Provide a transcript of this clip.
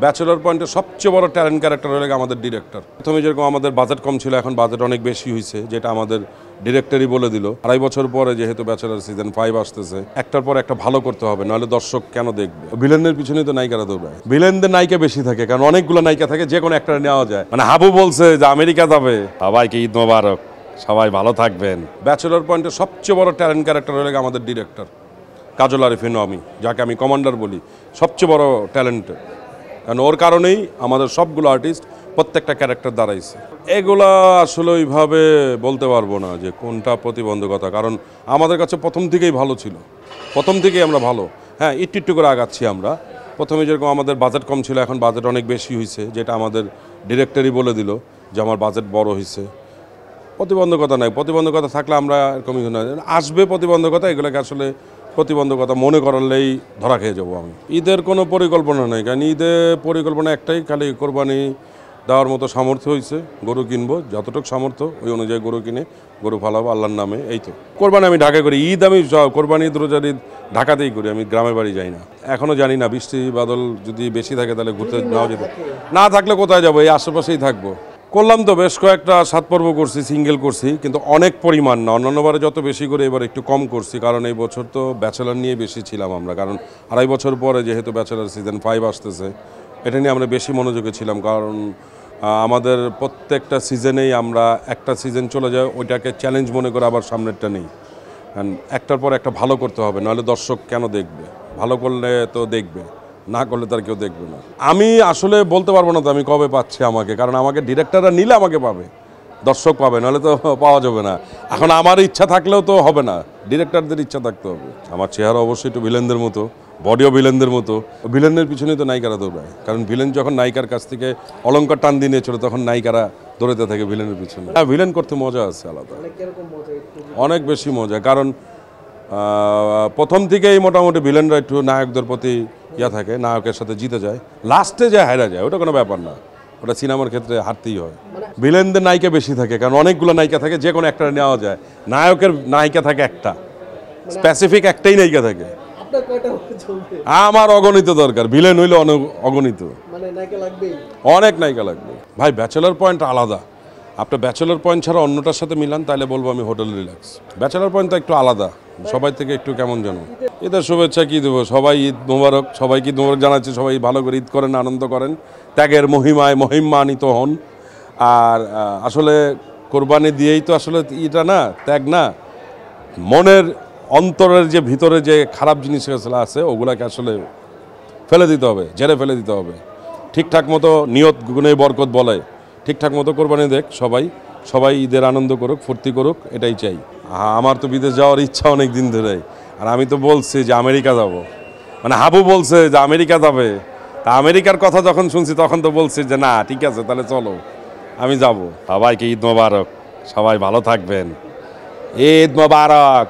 Bachelor পয়েন্টের সবচেয়ে বড় ট্যালেন্ট ক্যারেক্টার হলো আমাদের ডিরেক্টর। প্রথমে যেরকম আমাদের বাজেট কম ছিল, এখন বাজেট অনেক বেশি হয়েছে, যেটা আমাদের ডিরেক্টরই বলে দিল। 2.5 বছর পরে যেহেতু ব্যাচেলর সিজন 5 আসতেছে, একটার পর একটা ভালো করতে হবে, নাহলে দর্শক কেন দেখবে। ভিলেনদের পিছনেই তো নায়িকারা দৌড়ায়, ভিলেনদের নায়িকা বেশি থাকে, কারণ অনেকগুলো নায়িকা থাকে, যে কোনো একটা নেওয়া যায়। মানে হাবু বলছে যে আমেরিকা যাবে, সবাইকে ঈদ মোবারক, সবাই ভালো থাকবেন। ব্যাচেলর পয়েন্টের সবচেয়ে বড় ট্যালেন্ট ক্যারেক্টার হলো আমাদের ডিরেক্টর কাজল আরিফিন আমি, যাকে আমি কমান্ডার বলি, সবচেয়ে বড় ট্যালেন্ট। কারণ ওর কারণেই আমাদের সবগুলো আর্টিস্ট প্রত্যেকটা ক্যারেক্টার দাঁড়াইছে। এগুলা আসলে ওইভাবে বলতে পারবো না যে কোনটা প্রতিবন্ধকতা, কারণ আমাদের কাছে প্রথম থেকেই ভালো ছিল, প্রথম থেকেই আমরা ভালো। হ্যাঁ, একটু করে আগাচ্ছি আমরা। প্রথমে যেরকম আমাদের বাজেট কম ছিল, এখন বাজেট অনেক বেশি হয়েছে, যেটা আমাদের ডিরেক্টরই বলে দিল যে আমার বাজেট বড় হয়েছে। প্রতিবন্ধকতা নাই, প্রতিবন্ধকতা থাকলে আমরা এরকমই আসবে প্রতিবন্ধকতা, এগুলোকে আসলে প্রতিবন্ধকতা মনে করলেই ধরা খেয়ে যাবো আমি। ঈদের কোনো পরিকল্পনা নেই, কারণ ঈদের পরিকল্পনা একটাই, খালি কোরবানি দেওয়ার মতো সামর্থ্য হয়েছে, গরু কিনবো, যতটুকু সামর্থ্য ওই অনুযায়ী গরু কিনে গরু ফালাবো আল্লাহর নামে, এই তো। কোরবানি আমি ঢাকায় করি, ঈদ আমি কোরবানি ঈদ রোজার ঈদ ঢাকাতেই করি, আমি গ্রামের বাড়ি যাই না। এখনও জানি না, বৃষ্টি বাদল যদি বেশি থাকে তাহলে ঘুরতে নাও যেতে, না থাকলে কোথায় যাবো, এই আশেপাশেই থাকবো। করলাম তো বেশ কয়েকটা 7 পর্ব করছি, সিঙ্গেল করছি, কিন্তু অনেক পরিমাণ না, অন্যান্যবারে যত বেশি করে এবার একটু কম করছি, কারণ এই বছর তো ব্যাচেলার নিয়ে বেশি ছিলাম আমরা, কারণ 2.5 বছর পরে যেহেতু ব্যাচেলার সিজন 5 আসতেছে, এটা নিয়ে আমরা বেশি মনোযোগে ছিলাম। কারণ আমাদের প্রত্যেকটা সিজনেই আমরা একটা সিজন চলে যায়, ওইটাকে চ্যালেঞ্জ মনে করে আবার সামনেরটা নেই, কারণ একটার পর একটা ভালো করতে হবে, নাহলে দর্শক কেন দেখবে। ভালো করলে তো দেখবে, না করলে তার কেউ দেখবে না। আমি আসলে বলতে পারবো না তো আমি কবে পাচ্ছি আমাকে, কারণ আমাকে ডিরেক্টররা নিলে আমাকে পাবে, দর্শক পাবে, নাহলে তো পাওয়া যাবে না। এখন আমার ইচ্ছা থাকলেও তো হবে না, ডিরেক্টরদের ইচ্ছা থাকতে হবে। আমার চেহারা অবশ্যই একটু ভিলেনদের মতো, বডিও ভিলেনদের মতো। ভিলেনদের পিছনেই তো নায়িকারা দৌড়ায়, কারণ ভিলেন যখন নায়িকার কাছ থেকে অলঙ্কার টান দিয়ে নিয়েছিল, তখন নায়িকারা দৌড়াতে থাকে ভিলেনের পিছনে। হ্যাঁ, ভিলেন করতে মজা আছে আলাদা, অনেক বেশি মজা, কারণ প্রথম থেকেই মোটামুটি ভিলেনরা একটু নায়কদের প্রতি থাকে, নায়কের সাথে জিতে যায়, লাস্টে যায় হারা যায়, ওটা কোনো ব্যাপার না, ওটা সিনেমার ক্ষেত্রে হারতেই হয়। ভিলেনদের নায়িকা বেশি থাকে, কারণ অনেকগুলো নায়িকা থাকে, যে কোনো একটা নেওয়া যায়। নায়কের নায়িকা থাকে একটা, স্পেসিফিক একটাই নায়িকা থাকে। আমার অগণিত দরকার, ভিলেন হইলে অগণিত, অনেক নায়িকা লাগবে। ভাই ব্যাচেলর পয়েন্ট আলাদা, আপনার ব্যাচেলর পয়েন্ট ছাড়া অন্যটার সাথে মিলান, তাহলে বলবো আমি হোটেল রিল্যাক্স। ব্যাচেলর পয়েন্ট তো একটু আলাদা, সবাই থেকে একটু কেমন যেন। ঈদের শুভেচ্ছা কী দেবো, সবাই ঈদ মোবারক, সবাইকে ঈদ মোবারক জানাচ্ছি, সবাই ভালো করে ঈদ করেন, আনন্দ করেন, ত্যাগের মহিমায় মহিমান্বিত হন। আর আসলে কোরবানি দিয়েই তো আসলে এটা না, ত্যাগ না, মনের অন্তরের যে ভিতরে যে খারাপ জিনিস আছে, ওগুলাকে আসলে ফেলে দিতে হবে, ঝেড়ে ফেলে দিতে হবে। ঠিকঠাক মতো নিয়ত গুণে বরকত বলে, ঠিকঠাক মতো কোরবানি দেখ সবাই, সবাই ঈদের আনন্দ করুক, ফুর্তি করুক, এটাই চাই। আমার তো বিদেশ যাওয়ার ইচ্ছা অনেক দিন ধরেই, আর আমি তো বলছি যে আমেরিকা যাব, মানে হাবু বলছে যে আমেরিকা যাবে, তা আমেরিকার কথা যখন শুনছি তখন তো বলছি যে না ঠিক আছে তাহলে চলো আমি যাব। সবাইকে ঈদ মোবারক, সবাই ভালো থাকবেন, ঈদ মোবারক।